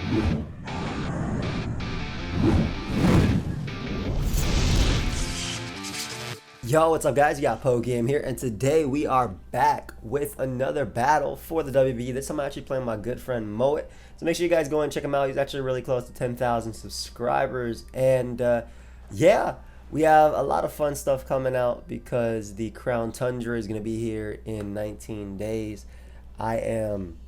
Yo, what's up guys? You got pokeaim here, and today we are back with another battle for the WBE. This time I'm actually playing my good friend Moet. So make sure you guys go and check him out. He's actually really close to 10,000 subscribers. And yeah, we have a lot of fun stuff coming out because the Crown Tundra is going to be here in 19 days. I am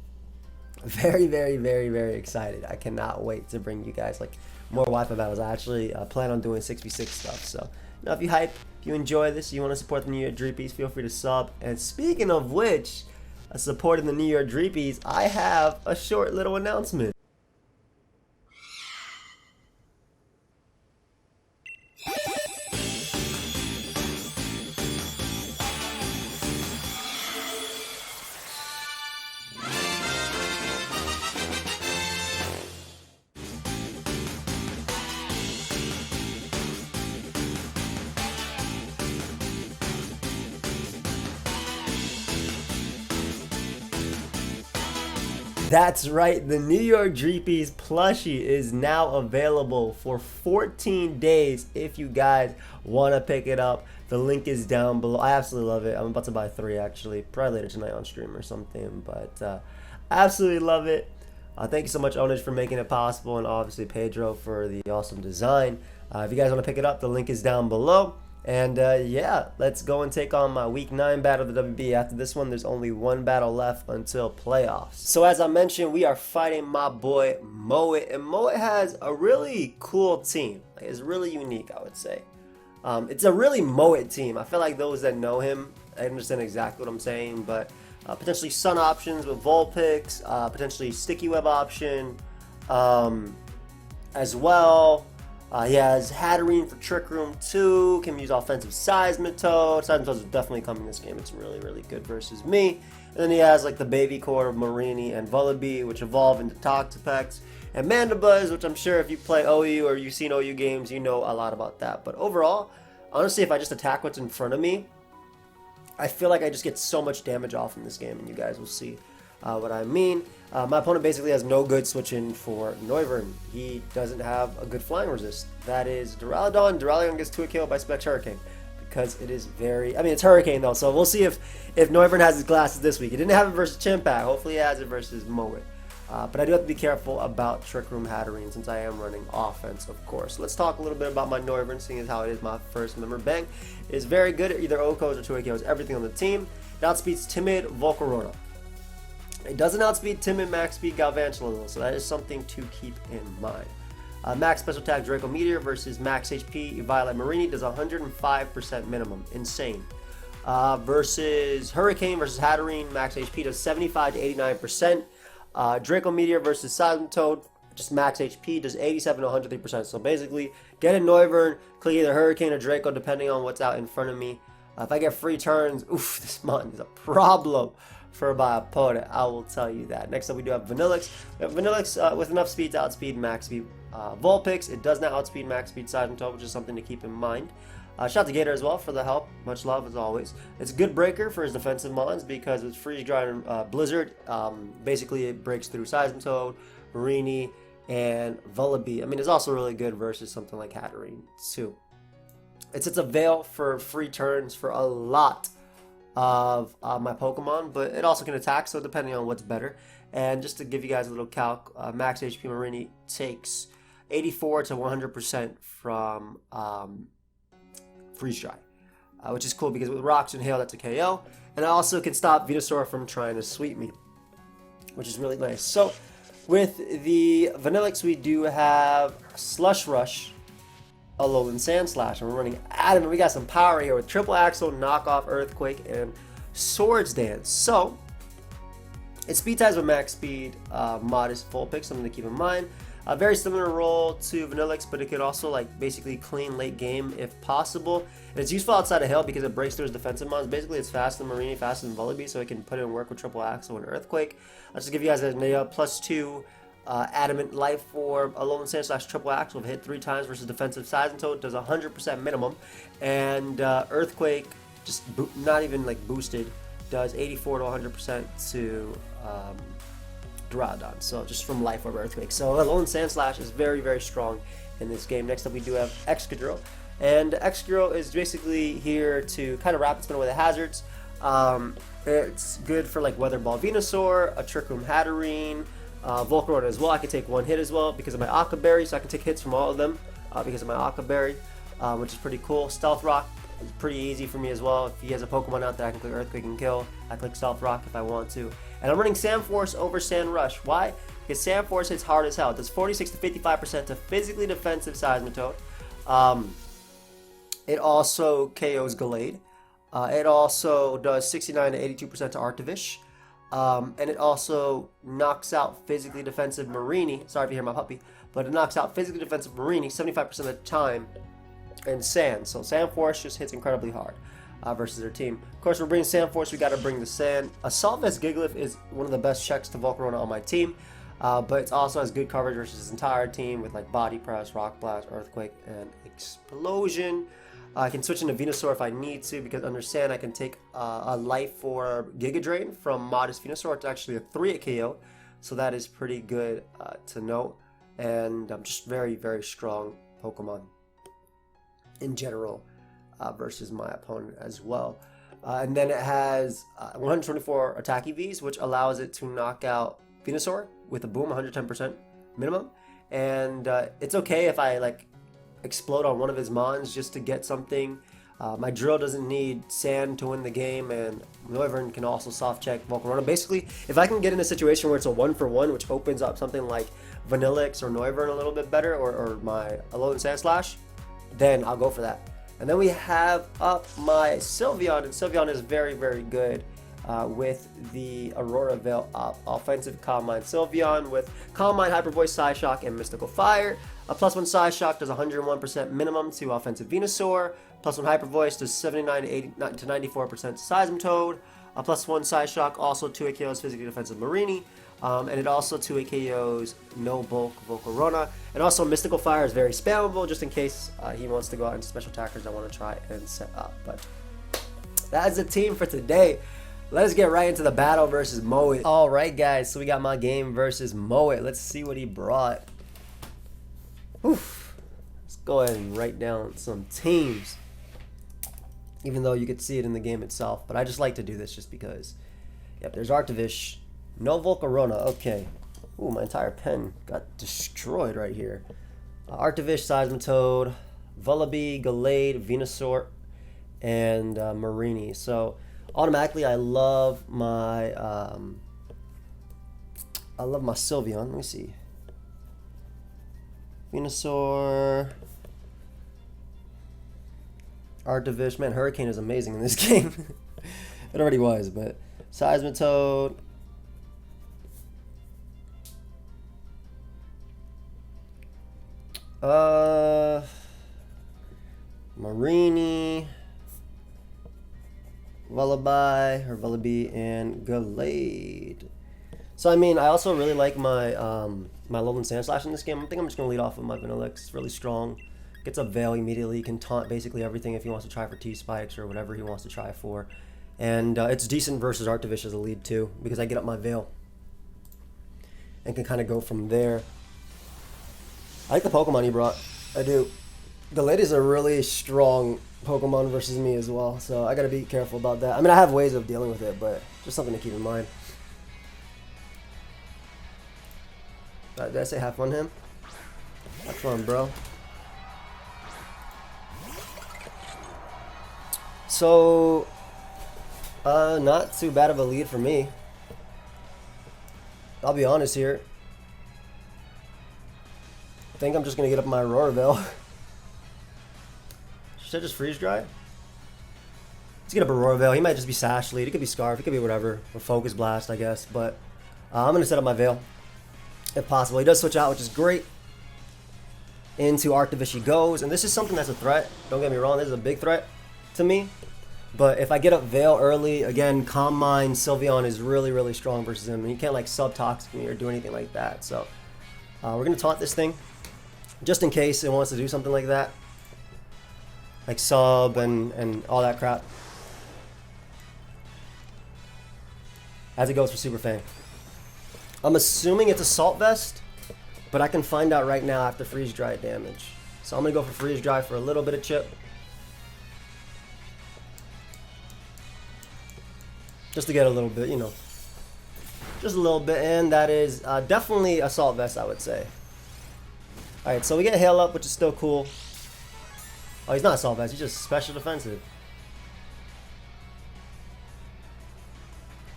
very, very, very, very excited. I cannot wait to bring you guys like more Wi-Fi battles. I actually plan on doing 6v6 stuff. So now if you hype, if you enjoy this, you want to support the NY Dreepys, feel free to sub. And speaking of which, supporting the NY Dreepys, I have a short little announcement. That's right, the NY Dreepys plushie is now available for 14 days if you guys want to pick it up. The link is down below. I absolutely love it. I'm about to buy 3 actually, probably later tonight on stream or something, but I absolutely love it. Thank you so much, Onage, for making it possible, and obviously Pedro for the awesome design. If you guys want to pick it up, the link is down below. And yeah, let's go and take on my week 9 battle of the WBE. After this one, there's only 1 battle left until playoffs. So as I mentioned, we are fighting my boy Moet, and Moet has a really cool team. It's really unique, I would say. It's a really Moet team. I feel like those that know him, I understand exactly what I'm saying, but potentially Sun options with Vulpix, potentially Sticky Web option as well. He has Hatterene for Trick Room 2, can use offensive Seismitoad. Seismitoad is definitely coming this game. It's really, really good versus me. And then he has like the baby core of Marini and Vullaby, which evolve into Toxapex. And Mandibuzz, which I'm sure if you play OU or you've seen OU games, you know a lot about that. But overall, honestly, if I just attack what's in front of me, I feel like I just get so much damage off in this game, and you guys will see what I mean. My opponent basically has no good switch-in for Noivern. He doesn't have a good flying resist. That is Duraludon. Duraludon gets 2 KO by Specs Hurricane because it is very... I mean, it's Hurricane though, so we'll see if Noivern has his glasses this week. He didn't have it versus Chimpak. Hopefully he has it versus Moet. But I do have to be careful about Trick Room Hatterene since I am running offense, of course. Let's talk a little bit about my Noivern, seeing as how it is my first member. Bang is very good at either OCCAs or 2 AKOs, everything on the team. It outspeeds Timid Volcarona. It doesn't outspeed Timid, max speed Galvantula, so that is something to keep in mind. Max special attack Draco Meteor versus max HP Violet Marini does 105% minimum. Insane. Versus Hurricane versus Hatterene, max HP does 75 to 89%. Draco Meteor versus Seismitoad, just max HP, does 87 to 103%. So basically, get a Noivern, click either Hurricane or Draco depending on what's out in front of me. If I get free turns, oof, this Mountain is a problem for my opponent, I will tell you that. Next up, we do have Vanilluxe. We have Vanilluxe with enough speed to outspeed max speed Vulpix. It does not outspeed max speed Seismitoad, which is something to keep in mind. Shout out to Gator as well for the help. Much love as always. It's a good breaker for his defensive mons because it's Freeze Dry and Blizzard. Basically, it breaks through Seismitoad, Marini, and Vullaby. I mean, it's also really good versus something like Hatterene too. It's a veil for free turns for a lot of my Pokemon, but it also can attack, so depending on what's better. And just to give you guys a little calc, max HP Marini takes 84 to 100% from Freeze Dry, which is cool because with Rocks and Hail, that's a KO. And I also can stop Venusaur from trying to sweep me, which is really nice. So with the Vanilluxe, we do have Slush Rush, Alolan Sandslash, and we're running ADAMANT. We got some power here with triple AXEL, knockoff, Earthquake, and Swords Dance. So its speed ties with max speed, modest Vulpix, something to keep in mind. A very similar role to Vanilluxe, but it could also like basically clean late game if possible. And it's useful outside of Hail because it breaks through his defensive mons. Basically, it's faster than Marini, faster than Vullaby, so it can put it in work with triple AXEL and Earthquake. I'll just give you guys an idea. +2 Adamant Life for Alolan Sandslash triple AXEL. Hit 3 times versus defensive Seismitoad, does 100% minimum. And Earthquake, just not even like boosted, does 84 to 100% to Groudon. So just from Life Orb Earthquake. So Alolan Sandslash is very, very strong in this game. Next up we do have EXCADRILL. And EXCADRILL is basically here to kind of rapid spin away the hazards. It's good for like Weather Ball Venusaur, a Trick Room Hatterene, Volcarona as well. I can take one hit as well because of my OCCA Berry, so I can take hits from all of them because of my OCCA Berry, which is pretty cool. Stealth Rock is pretty easy for me as well. If he has a Pokemon out there, I can click Earthquake and kill. I click Stealth Rock if I want to. And I'm running Sand Force over Sand Rush. Why? Because Sand Force hits hard as hell. It does 46 to 55% to physically defensive Seismitoad. It also KOs Gallade. It also does 69 to 82% to Artivish. And it also knocks out physically defensive Marini. Sorry if you hear my puppy. But it knocks out physically defensive Marini 75% of the time in Sand. So Sand Force just hits incredibly hard versus their team. Of course, we're bringing Sand Force. We got to bring the Sand. Assault Vest GIGALITH is one of the best checks to Volcarona on my team. But it also has good coverage versus his entire team with like Body Press, Rock Blast, Earthquake, and Explosion. I can switch into Venusaur if I need to because under Sand I can take a Life Orb Giga Drain from Modest Venusaur. It's actually a 3-hit KO, so that is pretty good to note. And just very, very strong Pokemon in general versus my opponent as well. And then it has 124 attack EVs, which allows it to knock out Venusaur with a boom, 110% minimum. And it's okay if I like explode on one of his mons just to get something. My drill doesn't need Sand to win the game, and Noivern can also soft check Volcarona. Basically, if I can get in a situation where it's a 1-for-1, which opens up something like Vanilluxe or Noivern a little bit better, or my Alolan Sandslash, then I'll go for that. And then we have up my Sylveon, and Sylveon is very, very good with the Aurora Veil up. Offensive Calm Mind Sylveon with Calm Mind, Hyper Voice, Psyshock, and Mystical Fire. A +1 Psyshock does 101% minimum to offensive Venusaur. +1 Hyper Voice does 79 to 94% to Seismitoad. A +1 Psyshock also 2-hit KOs physically defensive Marini. And it also 2-hit KOs no bulk Volcarona. And also Mystical Fire is very spammable just in case he wants to go out into special attackers I want to try and set up. But that is the team for today. Let's get right into the battle versus Moet. Alright guys, so we got my game versus Moet. Let's see what he brought. Oof. Let's go ahead and write down some teams. Even though you could see it in the game itself. But I just like to do this just because. Yep, there's Artivish. No Volcarona. Okay. Ooh, my entire pen got destroyed right here. Artivish, Seismitoad, Vullaby, Gallade, Venusaur, and Marini. So automatically I love my Sylveon. Let me see. Venusaur, Artivish. Man, Hurricane is amazing in this game. It already was, but Seismitoad, Marini, Vullaby, and Gallade. So I mean, I also really like my my Alolan Sandslash in this game. I think I'm just gonna lead off with my Vanilluxe. It's really strong. Gets up Veil immediately. He can taunt basically everything if he wants to try for T-Spikes or whatever he wants to try for. And it's decent versus Artivish as a lead too, because I get up my Veil and can kind of go from there. I like the Pokemon he brought. I do. Gallade is a really strong Pokemon versus me as well, so I gotta be careful about that. I mean, I have ways of dealing with it, but just something to keep in mind. Did I say have fun him? Have fun, bro. So, not too bad of a lead for me. I'll be honest here. I think I'm just gonna get up my Aurora Veil. Should I just freeze dry? Let's get up Aurora Veil. He might just be Sash lead. It could be Scarf. It could be whatever. Or Focus Blast, I guess. But I'm gonna set up my Veil if possible. He does switch out, which is great. Into Artivish he goes, and this is something that's a threat. Don't get me wrong. This is a big threat to me. But if I get up Veil early, again, Calm Mind Sylveon is really, really strong versus him. And you can't like sub-toxic me or do anything like that. So we're going to taunt this thing just in case it wants to do something like that. Like sub and all that crap. As it goes for Super Fang. I'm assuming it's Assault Vest, but I can find out right now after Freeze Dry damage. So I'm going to go for Freeze Dry for a little bit of chip. Just to get a little bit, you know. Just a little bit, and that is definitely Assault Vest, I would say. Alright, so we get Hail Up, which is still cool. Oh, he's not Assault Vest, he's just Special Defensive.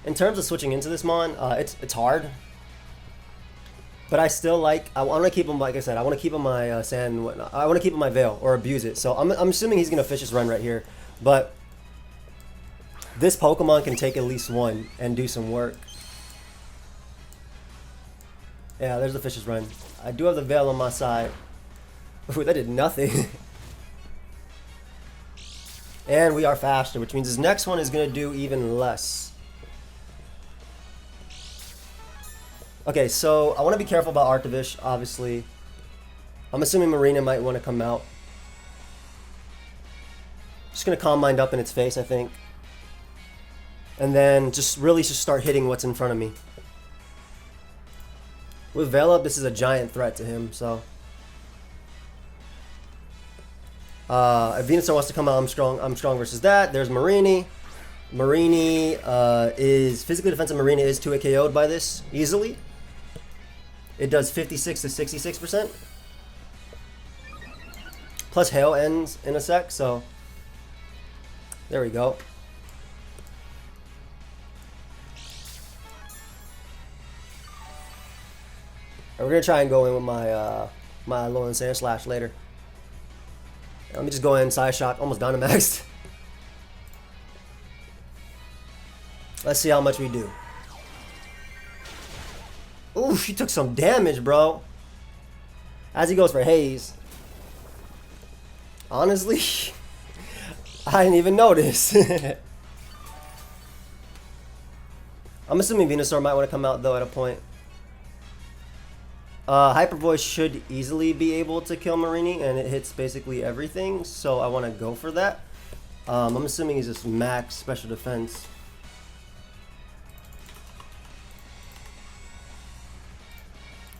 In terms of switching into this Mon, it's hard. But I still like, I want to keep him, like I said, I want to keep him my Sand and whatnot. I want to keep him my Veil, or abuse it. So I'm assuming he's going to Fish his Run right here. But this Pokemon can take at least one and do some work. Yeah, there's the Fish's Run. I do have the Veil on my side. Ooh, that did nothing. And we are faster, which means this next one is going to do even less. Okay, so I want to be careful about Arctivish, obviously. I'm assuming Marina might want to come out. Just going to Calm Mind up in its face, I think. And then just really just start hitting what's in front of me. With Veil Up, this is a giant threat to him, so. If Venusaur wants to come out, I'm strong versus that. There's Marini. Marini is physically defensive. Marini is 2-hit KO'd by this easily. It does 56 to 66%. Plus Hail ends in a sec, so there we go. We're gonna try and go in with my my Alolan Sandslash later. Let me just go in Side Shock, almost Dynamaxed. Let's see how much we do. Ooh, she took some damage, bro. As he goes for Haze. Honestly, I didn't even notice. I'm assuming Venusaur might want to come out though at a point. Hyper Voice should easily be able to kill Marini, and it hits basically everything, so I want to go for that. I'm assuming he's just max special defense.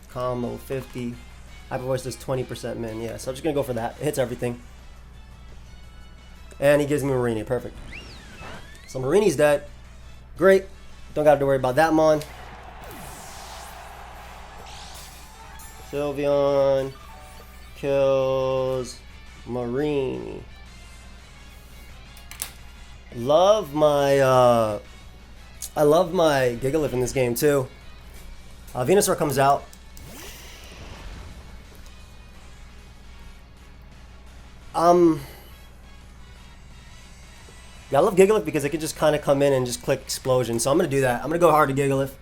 Combo 50. Hyper Voice does 20% min, yeah, so I'm just going to go for that. It hits everything. And he gives me Marini, perfect. So Marini's dead. Great. Don't got to worry about that Mon. Sylveon kills Marini. Love my I love my Gigalith in this game too. Venusaur comes out. Yeah, I love Gigalith because it can just kind of come in and just click Explosion. So I'm gonna do that. I'm gonna go hard to Gigalith.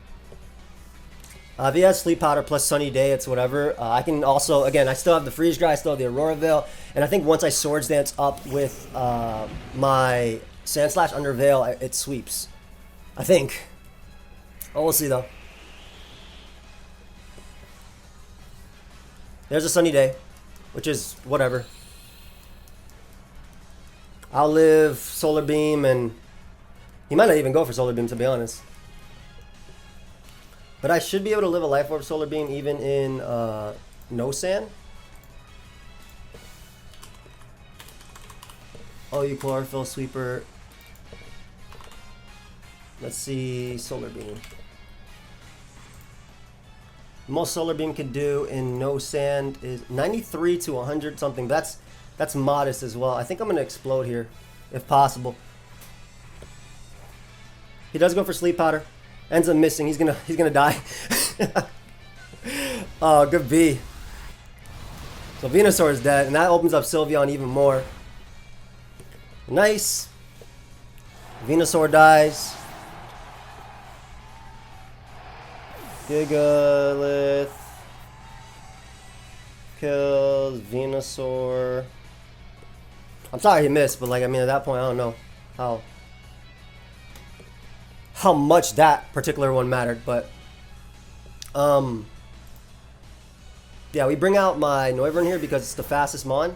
If he has Sleep Powder plus Sunny Day, it's whatever. I can also, again, I still have the Freeze Dry, I still have the Aurora Veil, and I think once I Swords Dance up with my Sandslash under Veil, it sweeps. I think. Oh, we'll see though. There's a Sunny Day, which is whatever. I'll live Solar Beam, and he might not even go for Solar Beam, to be honest. But I should be able to live a Life Orb Solar Beam even in no sand. Oh, you Chlorophyll Sweeper. Let's see, Solar Beam. Most Solar Beam can do in no sand is 93 to 100 something. That's modest as well. I think I'm gonna explode here, if possible. He does go for Sleep Powder. Ends up missing. He's gonna die. Oh, good B. So Venusaur is dead, and that opens up Sylveon even more. Nice. Venusaur dies. Gigalith kills Venusaur. I'm sorry he missed, but like, I mean, at that point, I don't know how much that particular one mattered, but yeah, we bring out my Noivern here because it's the fastest Mon.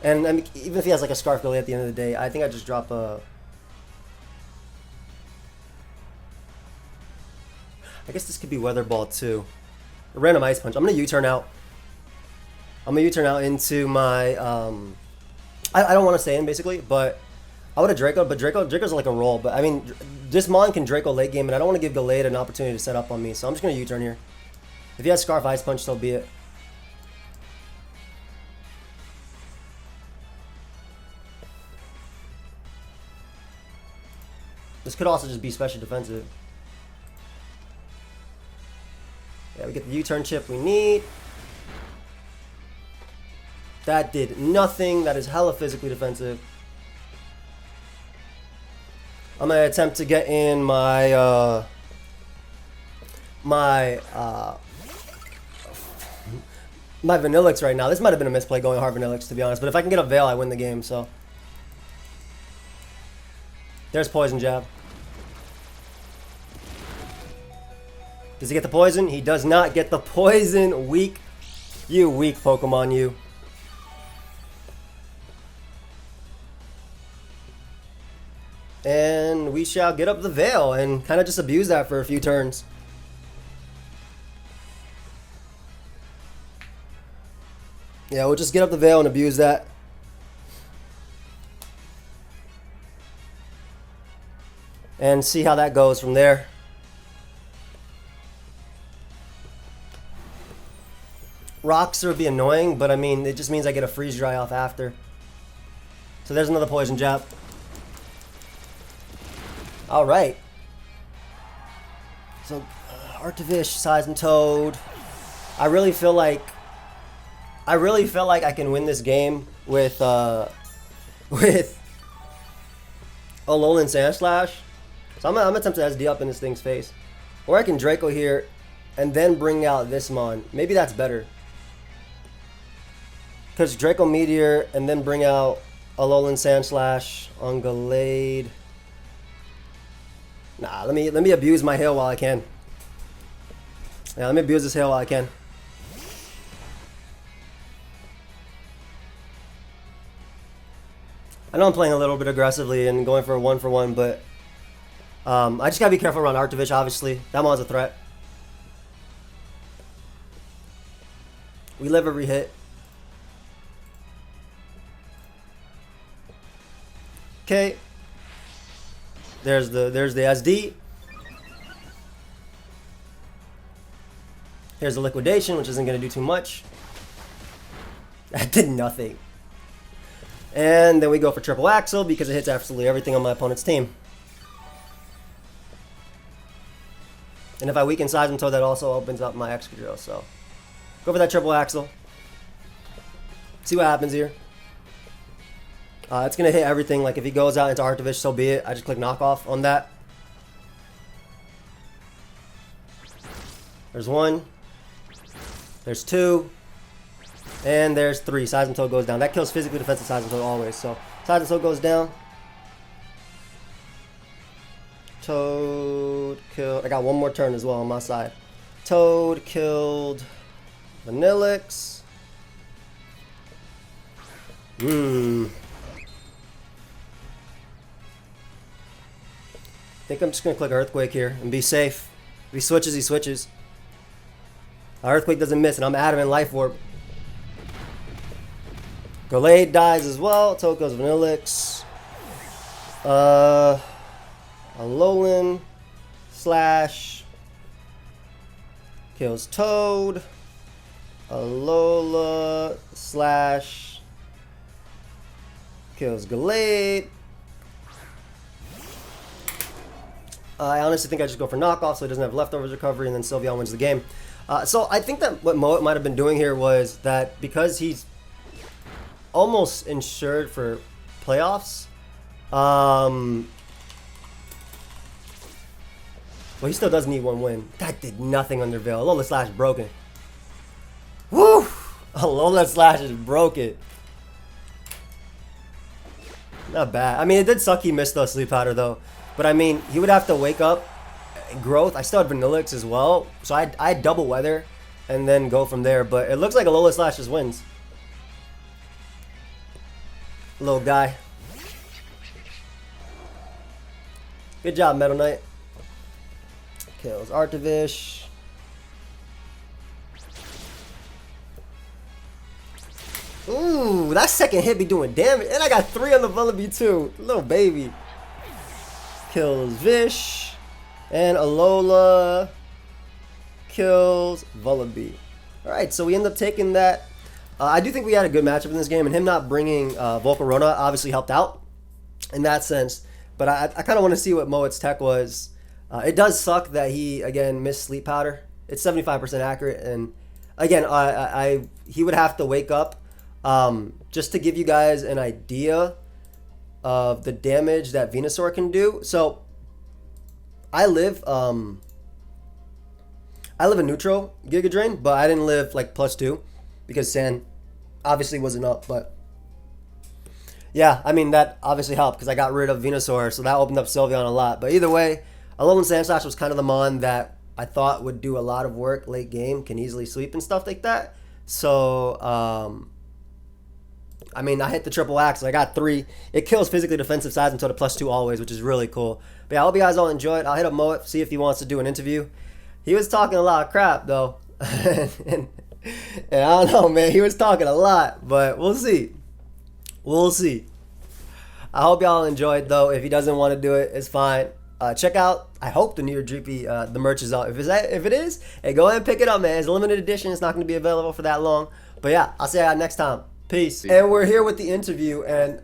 And I mean, even if he has like a Scarf Gully at the end of the day, I think I just drop a I guess this could be Weather Ball too. A random Ice Punch. I'm gonna U-turn out. I'm gonna U-turn out into my I don't want to stay in basically, but I would have Draco, but Draco's like a roll. But I mean, this Mon can Draco late game, and I don't want to give Gallade an opportunity to set up on me, so I'm just gonna U-turn here. If he has Scarf Ice Punch, so be it. This could also just be special defensive. Yeah, we get the U-turn chip we need. That did nothing. That is hella physically defensive. I'm gonna attempt to get in my my Vanilluxe right now. This might have been a misplay going hard Vanilluxe, to be honest. But if I can get a Veil, I win the game. So there's Poison Jab. Does he get the poison? He does not get the poison. Weak. You weak Pokemon, you. And we shall get up the Veil and kind of just abuse that for a few turns. Yeah, we'll just get up the Veil and abuse that. And see how that goes from there. Rocks would be annoying, but I mean, it just means I get a freeze dry off after. So there's another Poison Jab. Alright. So, Artivish, Seismitoad. I really feel like I can win this game with Alolan Sandslash. So I'm gonna attempt to SD up in this thing's face. Or I can Draco here and then bring out this Mon. Maybe that's better. Because Draco Meteor and then bring out Alolan Sandslash on Gallade. Nah, let me abuse my hail while I can. Yeah, let me abuse this hail while I can. I know I'm playing a little bit aggressively and going for a 1-for-1, but I just gotta be careful around Artivish, obviously. That Mon's a threat. We live every hit. Okay. There's the SD. Here's the liquidation, which isn't gonna do too much. That did nothing. And then we go for triple Axel because it hits absolutely everything on my opponent's team. And if I weaken Seismitoad, that also opens up my EXCADRILL. So go for that triple Axel. See what happens here. It's going to hit everything. Like if he goes out into Artivish, so be it. I just click knockoff on that. There's one. There's two. And there's three. Seismitoad goes down. That kills physically defensive Seismitoad always. So Seismitoad goes down. Toad killed. I got one more turn as well on my side. Toad killed Vanilluxe. I think I'm just going to click Earthquake here and be safe. If he switches, he switches. Earthquake doesn't miss, and I'm Adamant Life Orb. Gallade dies as well. Toad goes Vanilluxe. Alolan Slash kills Toad. Alola Slash kills Gallade. I honestly think I just go for knockoff so he doesn't have leftovers recovery, and then Sylveon wins the game. So I think that what Moet might have been doing here was that because he's almost insured for playoffs, well, he still does need one win. That did nothing under Veil. Alola Slash broken. Woo! Alola Slash is broken. Not bad. I mean, it did suck he missed the sleep powder though. But I mean, he would have to wake up. Growth. I still had Vanilluxe as well. So I'd double weather and then go from there. But it looks like Alola Slash just wins. Little guy. Good job, Meta Knight. Kills Artivish. Ooh, that second hit be doing damage. And I got 3 on the Vullaby too. Little baby. Kills Vish. And Alola kills Vullaby. Alright, so we end up taking that. I do think we had a good matchup in this game, and him not bringing Volcarona obviously helped out in that sense. But I kind of want to see what Moet's tech was. It does suck that he, again, missed Sleep Powder. It's 75% accurate, and again, he would have to wake up. Just to give you guys an idea of the damage that Venusaur can do. So I live in neutral Giga Drain, but I didn't live like +2 because Sand obviously wasn't up. But yeah, I mean that obviously helped because I got rid of Venusaur, so that opened up Sylveon a lot. But either way, Alolan Sandslash was kind of the mon that I thought would do a lot of work late game, can easily sweep and stuff like that. So I mean, I hit the triple axe. I got 3. It kills physically defensive sides until the +2 always, which is really cool. But yeah, I hope you guys all enjoy it. I'll hit up Moet, see if he wants to do an interview. He was talking a lot of crap, though. and I don't know, man. He was talking a lot, but we'll see. We'll see. I hope y'all enjoyed, though. If he doesn't want to do it, it's fine. Check out, I hope the NY Dreepy, the merch is out. If it is, hey, go ahead and pick it up, man. It's a limited edition. It's not going to be available for that long. But yeah, I'll see you next time. Peace. And we're here with the interview, and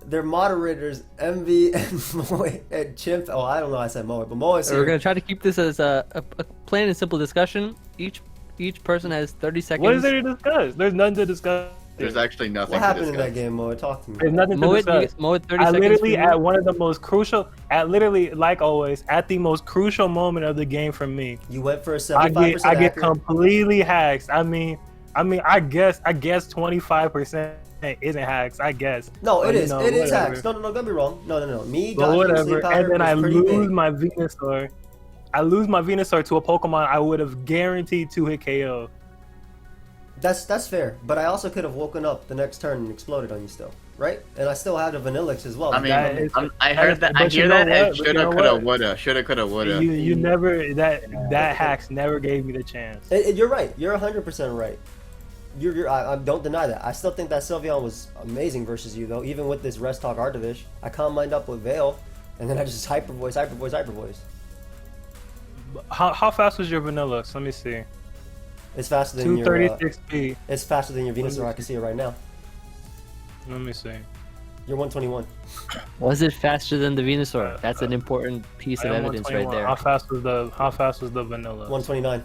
their moderators, MV and Moet and Chimp. Oh, I don't know. I said Moet, but Moet's here. We're gonna try to keep this as a plain and simple discussion. Each person has 30 seconds. What is there to discuss? There's nothing to discuss. There's actually nothing. What happened in that game, Moet? Talk to me. There's nothing to discuss. Moet, 30 I seconds. literally at one of the most crucial, like always, at the most crucial moment of the game for me. You went for a 75%. I get completely hacked. I mean, I guess 25% isn't hacks. I guess. No, it is. You know, it is whatever. hacks. No, don't be wrong. No. Me, But whatever. Sleep Powder And then I was pretty lose big. my Venusaur. I lose my Venusaur to a Pokemon I would have guaranteed to hit KO. That's fair, but I also could have woken up the next turn and exploded on you still, right? And I still have the Vanilluxe as well. I mean, That I heard that. I but you hear know that. And what? But shoulda, you know coulda, what? woulda. Shoulda, coulda, woulda. You never that hacks never gave me the chance. You're right. You're 100% right. I don't deny that. I still think that Sylveon was amazing versus you, though. Even with this Rest Talk Artivish, I combined up with Veil, and then I just hyper voice. How fast was your Vanilluxe? Let me see. It's faster than your. 236 speed. It's faster than your Venusaur. I can see it right now. Let me see. You're 121. Was it faster than the Venusaur? That's an important piece of evidence right there. How fast was the Vanilluxe? 129.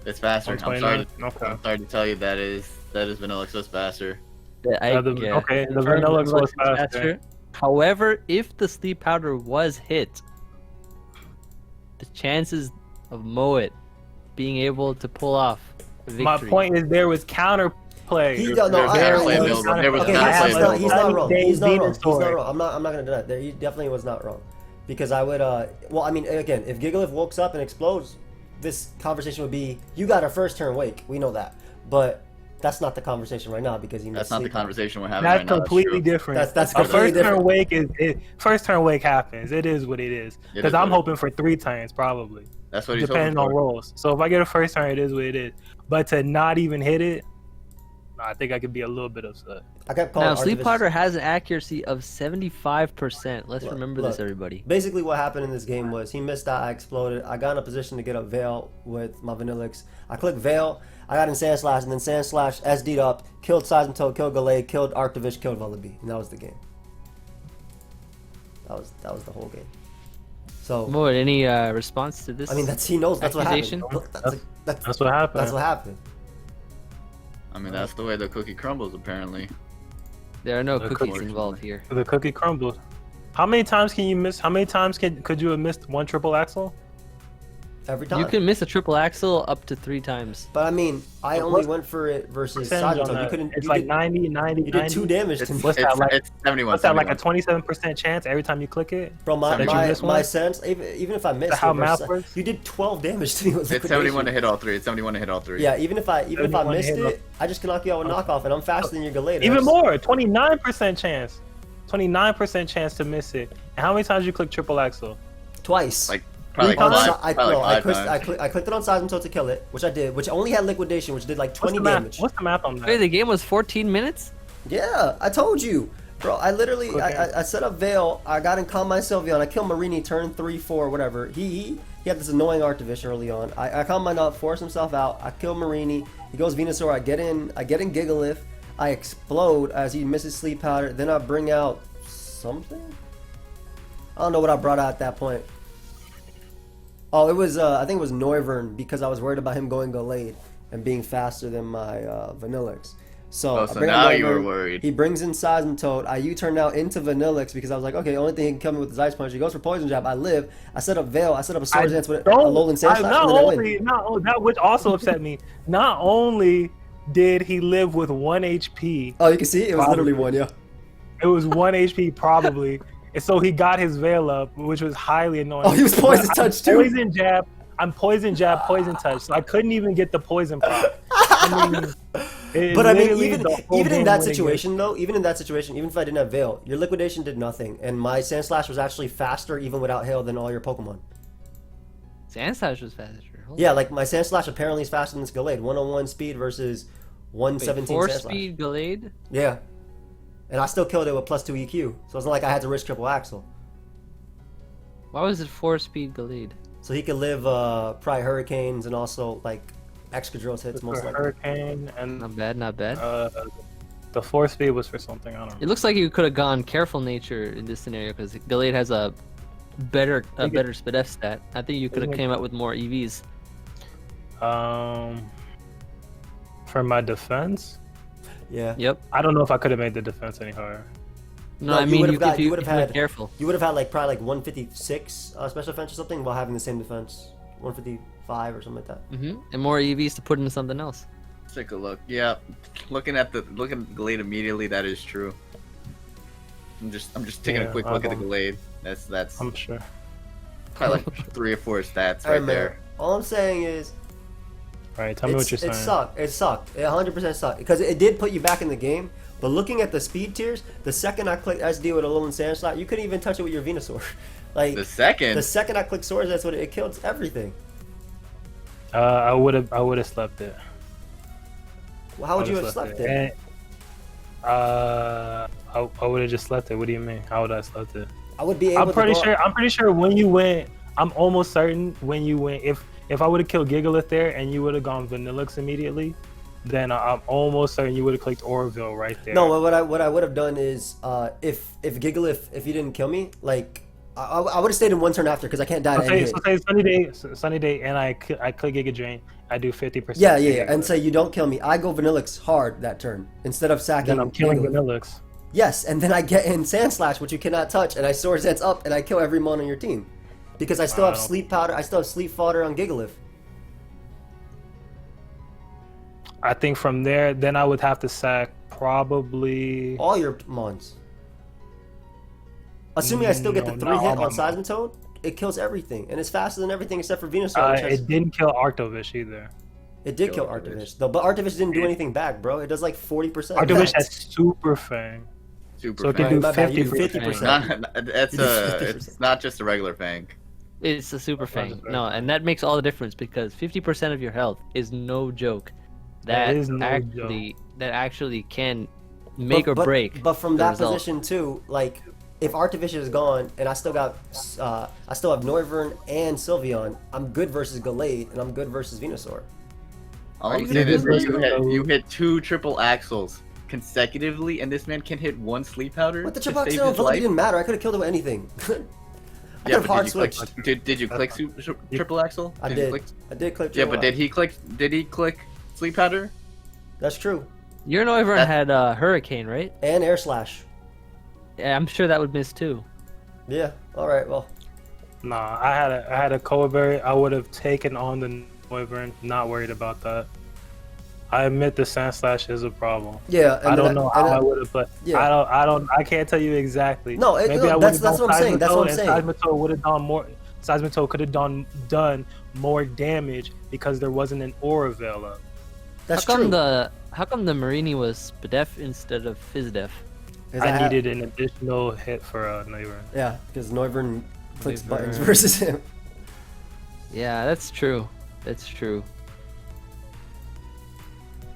It's faster. I'm 129? sorry. Okay. I'm sorry to tell you that is Vanilluxe was faster. Okay, the Vanilluxe was faster. However, if the Sleep Powder was hit, the chances of Moet being able to pull off a victory. My point is there was counterplay. He don't know. He's not wrong. He's not wrong. I'm not gonna deny that. He definitely was not wrong, because I would. Well, I mean, again, if GIGALITH woke up and explodes, this conversation would be, you got a first turn wake. We know that, but that's not the conversation right now because he. That's not the conversation we're having That's right now. completely different. That's a completely first turn different. wake first turn wake happens. It is what it is. Because I'm hoping for 3 turns probably. That's what he's depending hoping on for. rolls. So if I get a first turn, it is what it is. But to not even hit it, I think I could be a little bit upset. I kept calling Now, Sleep Artivish. Powder has an accuracy of 75%. Let's remember this, everybody. Basically, what happened in this game was he missed out. I exploded. I got in a position to get up Veil with my Vanilluxe. I clicked Veil. I got in Sandslash, and then Sandslash SD'd up, killed Seismitoad, killed Gallade, killed Artivish, killed Vullaby, and that was the game. That was the whole game. So, Moet, any response to this? I mean, he knows that's what happened. accusation? That's what happened. That's what happened. I mean, that's the way the cookie crumbles, apparently. There are no The cookies cookie. involved here. The cookie crumbled. How many times can you miss? How many times could you have missed one triple axle? Every time. You can miss a triple axle up to 3 times. But I mean, I only went for it versus Percentage on Seismitoad. You that? couldn't. It's you like did, 90, 90, You did 2 damage to me. What's that like? It's 71. What's that like a 27% chance every time you click it? Bro, my That you miss one? sense, even if I missed, how it math versus- works? you did 12 damage to me. With It's 71 to hit all 3. It's 71 to hit all 3. Yeah, even if I 71 missed hit it, I just can knock you out with knockoff, and I'm faster than your Gallade. Even more, 29% chance. 29% chance to miss it. And how many times you click triple axle? Twice. Like Probably Three like times? five, probably like five times. I clicked it on Seismitoad to kill it, which I did, which only had liquidation, which did like 20 What's the damage. What's the math on that? Wait, the game was 14 minutes? Yeah, I told you. Bro, I literally, Okay. I set up Veil, I got in Calm My Sylveon, I killed Marini turn 3, 4, whatever. He had this annoying Artivish early on. I Calm My Nut, force himself out, I kill Marini, he goes Venusaur, I get in Gigalith, I explode as he misses Sleep Powder, then I bring out something? I don't know what I brought out at that point. Oh, it was, I think it was Noivern, because I was worried about him going Gallade and being faster than my Vanilluxe. So, Oh, I so bring now out you were Noivern, worried. He brings in Seismitoad. I U-turn now into Vanilluxe because I was like, okay, the only thing he can kill me with is Ice Punch. He goes for Poison Jab. I live. I set up Veil. I set up a Swords Dance with a Alolan Sandslash, and then I win. That which also upset me. Not only did he live with 1 HP, Oh, you can see? It was literally one, yeah. it was 1 HP probably, and so he got his Veil up, which was highly annoying. Oh, he was Poison Touch too. Poison Jab. I'm Poison Jab, Poison Touch, so I couldn't even get the Poison pop. I mean, But I mean, literally even the whole in game that went situation, though, even if I didn't have Veil, your Liquidation did nothing, and my Sandslash was actually faster even without Hail than all your Pokemon. Sandslash was faster. Holy Yeah, like my Sandslash apparently is faster than this Gallade. 101 speed versus 117 4 Sandslash. speed Gallade? Yeah. And I still killed it with +2 EQ, so it's not like I had to risk triple Axel. Why was it 4 speed Gallade? So he could live probably Hurricanes and also like EXCADRILL hits most for likely. Hurricane, and Not bad, not bad. the 4 speed was for something, I don't know. It looks like you could have gone Careful Nature in this scenario because Gallade has a better SPDF stat. I think you could have came out with more EVs. For my defense, Yeah. Yep. I don't know if I could have made the defense any harder. No, No, I you mean, would've got- if you you would've went had- Careful. You would have had like probably like 156 special defense or something while having the same defense. 155 or something like that. And more EVs to put into something else. Let's take a look. Yeah, looking at the Gallade immediately, that is true. I'm just taking a Yeah, quick look at the Gallade. That's I'm sure. probably like 3 or 4 stats All right man. there. All I'm saying is All right, tell me what you're saying. It sucked. It sucked. It 100% sucked because it did put you back in the game. But looking at the speed tiers, the second I clicked SD with a Alolan Sandslash, you couldn't even touch it with your Venusaur. Like The second, the second I clicked Swords, that's what it killed everything. I would have slept it. Well, how would I you would've have slept it? And, I would have just slept it. What do you mean? How would I slept it? I would be able I'm pretty to go sure. I'm pretty sure when you went. I'm almost certain when you went. If I would have killed Gigalith there and you would have gone Vanilluxe immediately, then I'm almost certain you would have clicked Oroville right there. No, what I would have done is if Gigalith, if you didn't kill me, like I would have stayed in one turn after because I can't die to any hit. So say sunny day, and I click Giga Drain. I do 50%. Yeah, and say you don't kill me. I go Vanilluxe hard that turn instead of sacking. Then I'm killing Gigalith. Vanilluxe. Yes, and then I get in Sandslash, which you cannot touch, and I Swords Dance up, and I kill every mon on your team. Because I still have Sleep Powder, I still have Sleep Fodder on Gigalith. I think from there, then I would have to sack probably. All your mons. Assuming I still get the No, 3 not hit all my on Seismitoad, it kills everything, and it's faster than everything except for Venusaur. which has- It didn't kill Arctovish either. it did kill Artivish, though, but Artivish didn't do anything back, bro. It does like 40%. Arctovish max. has Super Fang. super So it can fang. do My bad, you 50%. 50%. It's not just a regular fang. It's a super That's fang. fair. No, and that makes all the difference because 50% of your health is no joke. That That is no actually can make or break. But from the that result. position too, like if Artivish is gone and I still have Noivern and Sylveon, I'm good versus Gallade and I'm good versus Venusaur. All Are I'm you saying gonna is do you hit 2 triple axles consecutively, and this man can hit 1 sleep powder. What the to triple save axle his ability life? didn't matter. I could have killed it with anything. I Yeah, could have hard but did you click? switched. Did you click triple axle? I you did. click- I did click. Yeah, triple but did axle. he click? Did he click sleep powder? That's true. Your Noivern That- had Hurricane, right? And Air Slash. Yeah, I'm sure that would miss too. Yeah. All right. Well. Nah, I had a Colberry. I would have taken on the Wyvern. Not worried about that. I admit the Sandslash is a problem. Yeah. I don't know how I would have played. Yeah. I can't tell you exactly. No, Maybe no, I that's would've what I'm gone saying. That's what I'm Seismitoad, saying. and Seismitoad would have done more. Seismitoad could have done more damage because there wasn't an Oroville up. That's how come true. How come the Marini was Spadef instead of Fizdef? 'Cause I had- needed an additional hit for Wyvern. Yeah, because Noivern clicks Noivern. buttons versus him. Yeah, that's true. That's true.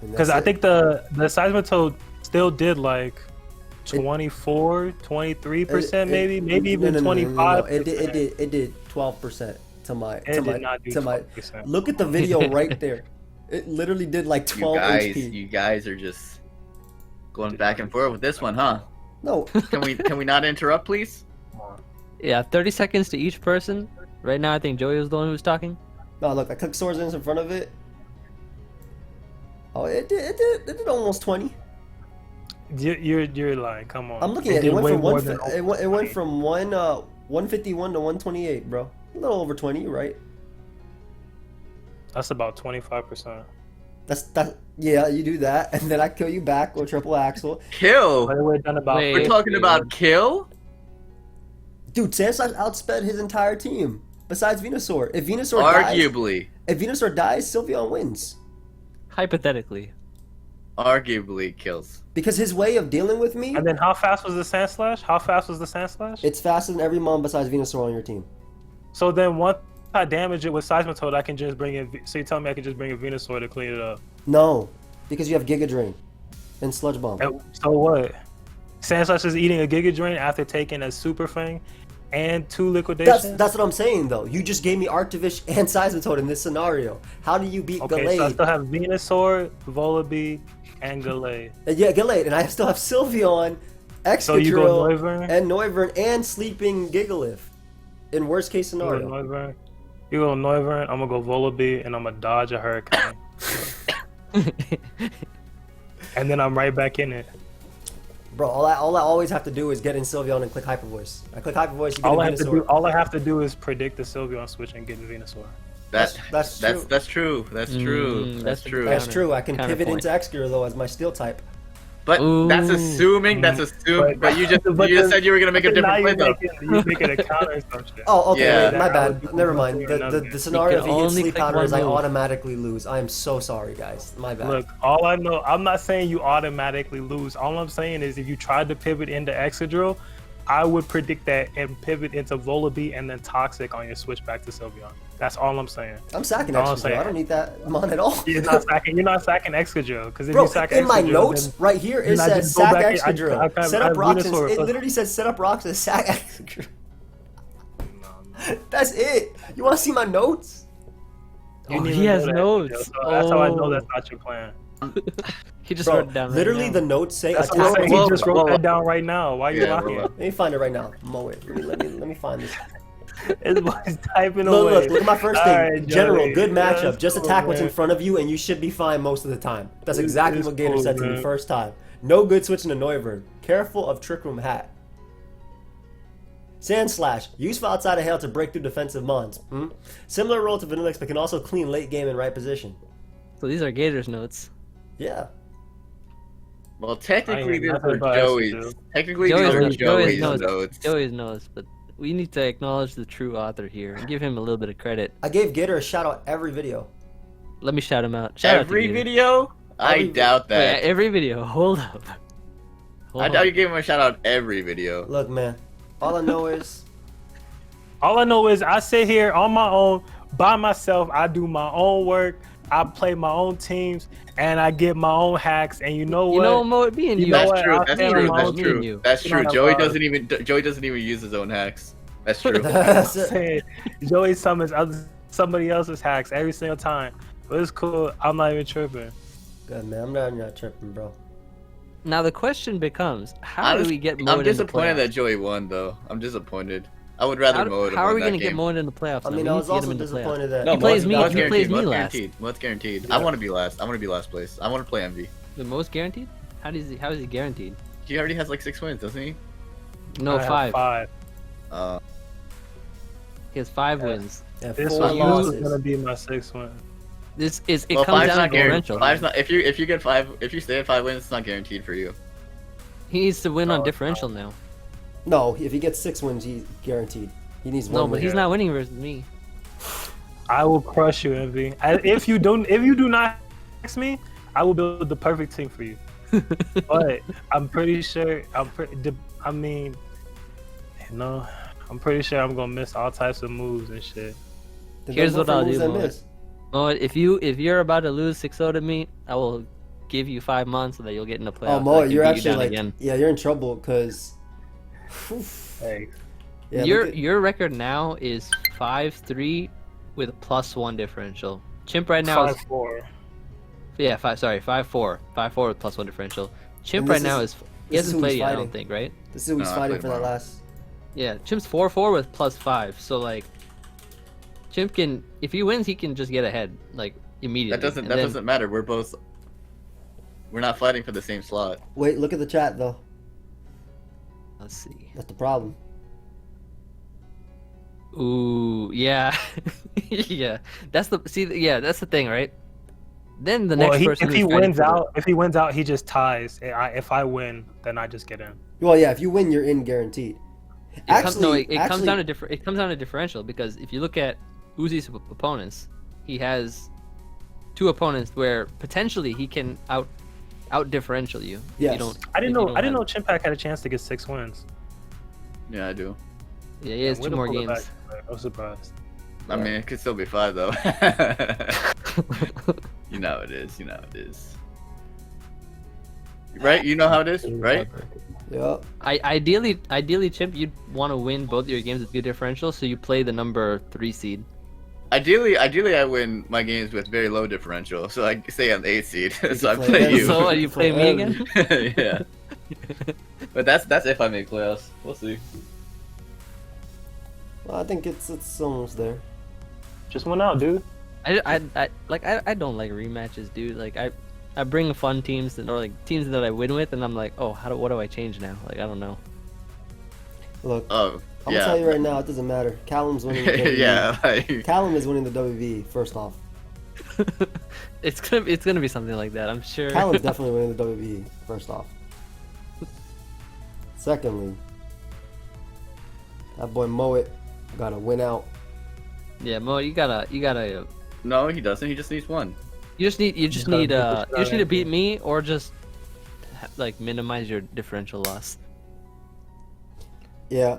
And Because that's I it. think the Seismitoad still did like 24, 23%, maybe even no. 25%. It did 12% to my It did not do to my. 12%. Look at the video right there. It literally did like 12 HP. You guys are just going back and forth with this one, huh? No, Can we not interrupt, please? Yeah, 30 seconds to each person. Right now, I think Joey was the one who was talking. no. Look, I clicked Swords in front of it. Oh, it did almost 20. You're lying. Come on. I'm looking at it. did It went way from more than it went from 151 to 128, bro. A little over 20, right? That's about 25%. Yeah, you do that, and then I kill you back with triple axle. Kill. By the way, done about. Wait. We're talking about kill. Dude, SANDSLASH outsped his entire team. Besides Venusaur. If Venusaur dies, Sylveon wins. Hypothetically. Arguably kills. Because his way of dealing with me, And then how fast was the Sandslash? How fast was the Sandslash? it's faster than every mom besides Venusaur on your team. So then once I damage it with Seismitoad, I can just bring in. So you tell me I can just bring a Venusaur to clean it up? No, because you have Giga Drain and Sludge Bomb. And so what? Sandslash is eating a Giga Drain after taking a Super Fang and 2 liquidations. That's what I'm saying though. You just gave me Arctivish and Seismitoad in this scenario. How do you beat Okay, Gallade? so I still have Venusaur, Volibee, and Gallade. Yeah, Gallade, and I still have Sylveon, So you go Excadrill, Noivern? and Noivern, and Sleeping Gigalith. In worst case You go scenario. Noivern. You go Noivern. I'm gonna go Volibee, and I'm gonna dodge a Hurricane, and then I'm right back in it. Bro, all I always have to do is get in Sylveon and click Hyper Voice. I click Hyper Voice, you get All a I have to Venusaur. do, all I have to do is predict the Sylveon switch and get Venusaur. That's true. That's true. That's true. That's That's the true. That's Counter- true. I can pivot counterpoint. into Excadrill though as my steel type. But that's Ooh. assuming. That's assuming. But you just said you were gonna make a Now different play though. you're making a counter or some shit. Oh, okay, Yeah. wait, my bad. That Never would mind. be The another. scenario if can he gets only sleep click powder is I one move. automatically lose. I am so sorry, guys. My bad. Look, all I know, I'm not saying you automatically lose. All I'm saying is if you tried to pivot into Excadrill, I would predict that and pivot into Volibee and then Toxic on your switch back to Sylveon. That's all I'm saying. I'm sacking All I'm Excadrill. saying. I don't need that mon at all. You're not sacking Excadrill because if Bro, you sack in my Excadrill, notes then right here it then I says just go sack back and- Excadrill. I Set have up rocks. Venusaur It plus- literally says set up rocks and sack Excadrill. That's it. You want to see my notes? you Oh, didn't he even has know that, notes. so that's how I know Oh. that's not your plan. He just Bro, wrote it down. literally right the now. notes say That's what I'm attack. saying. He Well, just wrote well, that down right now. Why are you Yeah, lying? well, Let me find it right now. Moet. Let me find this. This boy's typing Look, away. look at my first All thing. right, General, Joey. good Yeah, matchup. that's Just cool, attack what's in man. front of you, and you should be fine most of the time. That's It's- exactly it's what Gator cool, said to me man. first time. No good switching to Noivern. Careful of Trick Room Hat. Sandslash. Useful outside of hail to break through defensive mons. Similar role to Vanilluxe, but can also clean late game in right position. So these are Gator's notes. Yeah. Well, I technically ain't these nothing are about Joey's. Excadrill. Technically Joey's these are notes. Joey's Joey's notes. Joey's knows, but we need to acknowledge the true author here and give him a little bit of credit. I gave Gator a shout out every video. Let me shout him out. Shout out to Every Gator. video? I Every- doubt Wait, that. every video. Hold up. Hold I doubt you on. gave him a shout out every video. Look, man. All I know is All I know is I sit here on my own by myself. I do my own work. I play my own teams, and I get my own hacks. And you know what? You know, Mo, me and You you. know That's what? true. I'll That's stand true. on That's my me true. and you. That's You true. know Joey that doesn't even use his own hacks. That's true. that's it. saying Joey summons somebody else's hacks every single time. But it's cool. I'm not even tripping. Good, man. I'm not tripping, bro. Now the question becomes, how do we get Mo I'm in the disappointed playoffs? that Joey won, though. I'm disappointed. I would rather Mo have How are won we that gonna get game. Mo in the playoffs? I now? mean, We I need was to get also him in the playoffs. disappointed that He plays me. Mo's He plays guaranteed, me Mo's last. guaranteed. Mo's guaranteed. I want to be last. I want to be last place. I want to play MV. The most guaranteed? How is he guaranteed? He already has like 6 wins, doesn't he? No, I have 5. 5. He has 5 wins. and This 4 one is losses. gonna be my 6th one. It Well, comes five's down not to guaranteed. differential. Five's not. If you get 5, if you stay at 5 wins, it's not guaranteed for you. He needs to win on Oh, differential now. No, if he gets 6 wins, he's guaranteed. He needs No, one but win. he's not winning versus me. I will crush you, MV. If you do not ask me, I will build the perfect team for you. But I'm pretty sure I'm pretty sure I'm gonna miss all types of moves and shit. Then Here's don't what go for I'll moves do, I Moet. miss. Moet, if you're about to lose 6-0 to me, I will give you 5 months so that you'll get in the playoffs. Oh, so I Moet, can you're beat you actually down like, again. yeah, you're in trouble because. Hey, Yeah, Your record now is 5-3 with a +1 differential. Chimp right now is 5-4. 5-4. 5-4 with +1 differential. Chimp And right this now is- is he this is hasn't who he's played yet, I don't fighting. think, right? This is who he's No, I fighting played for that more. last. Yeah, Chimp's 4-4 with +5. So like, Chimp can, if he wins, he can just get ahead like immediately. That And then- doesn't matter. We're not fighting for the same slot. Wait, look at the chat though. Let's see. That's the problem. Ooh, yeah, yeah. That's the that's the thing, right? Then the Well, next person. if he who's fighting wins for the- out, he just ties. If I win, then I just get in. Well, yeah, if you win, you're in guaranteed. It comes down to it comes down to differential because if you look at Uzi's opponents, he has 2 opponents where potentially he can out differential you. Yes. You don't, I didn't if you know. don't I didn't know have- Chimpack had a chance to get 6 wins. Yeah, I do. Yeah, he has Way 2 to more pull it games. back. I was surprised. I mean, it could still be 5 though. You know it is. You know it is. Right? You know how it is, right? Yep. Ideally, Chimp, you'd want to win both your games with good differential, so you play the number 3 seed. Ideally, I win my games with very low differential, so I say I'm the 8th seed. So I play play them. you. So you play me again? Yeah. But that's if I make playoffs. We'll see. Well, I think it's almost there. Just went out, dude. I don't like rematches, dude. Like I bring fun teams that or like teams that I win with, and I'm like, oh, what do I change now? Like I don't know. Look, Oh, I'm yeah. gonna tell you right now, it doesn't matter. Callum's winning the WBE. Yeah, like, Callum is winning the WBE. First off, it's gonna be something like that, I'm sure. Callum's definitely winning the WBE. First off. Secondly, that boy Moet gotta win out. Yeah, Mo, you gotta. no, he doesn't. He just needs 1. You just need gotta beat the shit out to of beat him. me or just like minimize your differential loss. Yeah.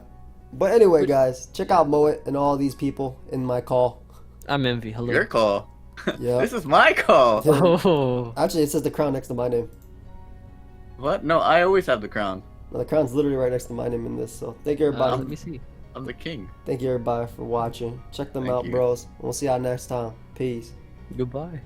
But anyway, guys, check out Moet and all these people in my call. I'm envy. Hello. Your call. Yeah. This is my call. Oh. Actually, it says the crown next to my name. What? No, I always have the crown. No, the crown's literally right next to my name in this. So thank you, Let everybody. me see. I'm the king. Thank you, everybody, for watching. Check them Thank out, you. bros. We'll see y'all next time. Peace. Goodbye.